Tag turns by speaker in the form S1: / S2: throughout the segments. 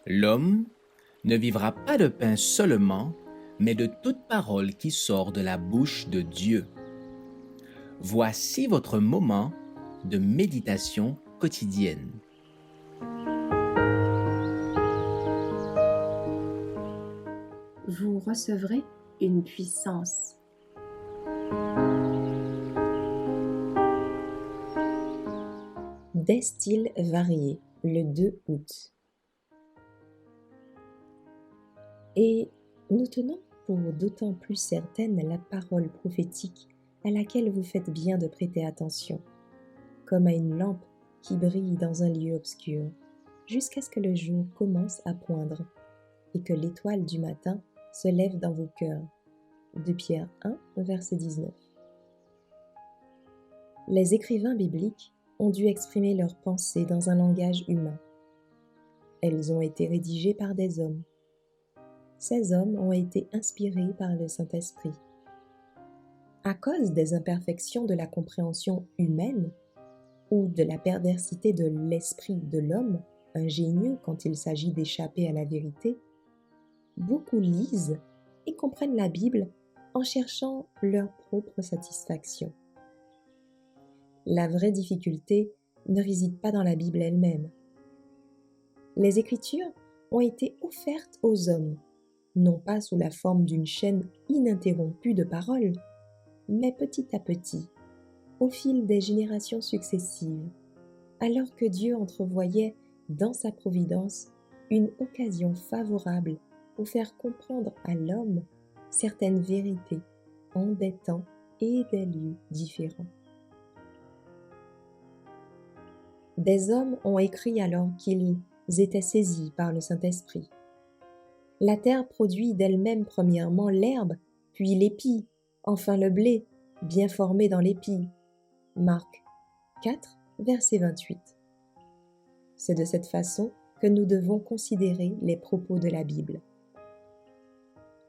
S1: L'homme ne vivra pas de pain seulement, mais de toute parole qui sort de la bouche de Dieu. Voici votre moment de méditation quotidienne.
S2: Vous recevrez une puissance. Des styles variés, le 2 août. Et nous tenons pour d'autant plus certaine la parole prophétique à laquelle vous faites bien de prêter attention, comme à une lampe qui brille dans un lieu obscur, jusqu'à ce que le jour commence à poindre et que l'étoile du matin se lève dans vos cœurs. 2 Pierre 1, verset 19. Les écrivains bibliques ont dû exprimer leurs pensées dans un langage humain. Elles ont été rédigées par des hommes. Ces hommes ont été inspirés par le Saint-Esprit. À cause des imperfections de la compréhension humaine ou de la perversité de l'esprit de l'homme, ingénieux quand il s'agit d'échapper à la vérité, beaucoup lisent et comprennent la Bible en cherchant leur propre satisfaction. La vraie difficulté ne réside pas dans la Bible elle-même. Les Écritures ont été offertes aux hommes, non pas sous la forme d'une chaîne ininterrompue de paroles, mais petit à petit, au fil des générations successives, alors que Dieu entrevoyait dans sa providence une occasion favorable pour faire comprendre à l'homme certaines vérités en des temps et des lieux différents. Des hommes ont écrit alors qu'ils étaient saisis par le Saint-Esprit. La terre produit d'elle-même premièrement l'herbe, puis l'épi, enfin le blé, bien formé dans l'épi. Marc 4, verset 28. C'est de cette façon que nous devons considérer les propos de la Bible.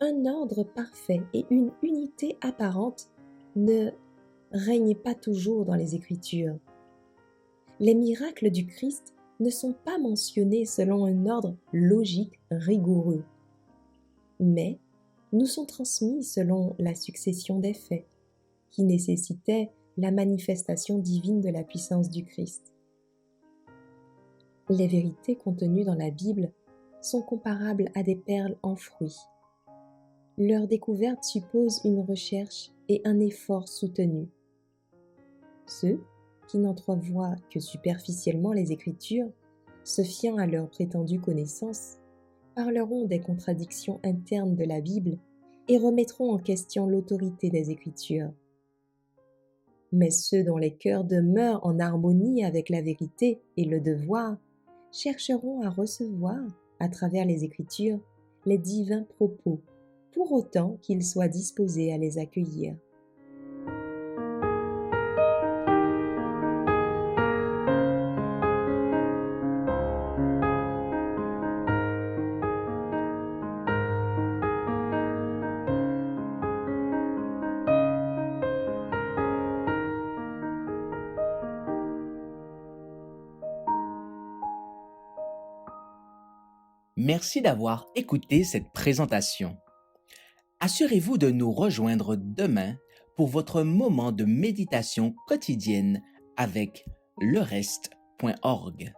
S2: Un ordre parfait et une unité apparente ne règnent pas toujours dans les Écritures. Les miracles du Christ ne sont pas mentionnés selon un ordre logique rigoureux, mais nous sont transmis selon la succession des faits, qui nécessitaient la manifestation divine de la puissance du Christ. Les vérités contenues dans la Bible sont comparables à des perles en fruits. Leur découverte suppose une recherche et un effort soutenu. Ceux qui n'entrevoient que superficiellement les Écritures, se fiant à leur prétendue connaissance, parleront des contradictions internes de la Bible et remettront en question l'autorité des Écritures. Mais ceux dont les cœurs demeurent en harmonie avec la vérité et le devoir chercheront à recevoir, à travers les Écritures, les divins propos, pour autant qu'ils soient disposés à les accueillir.
S1: Merci d'avoir écouté cette présentation. Assurez-vous de nous rejoindre demain pour votre moment de méditation quotidienne avec lereste.org.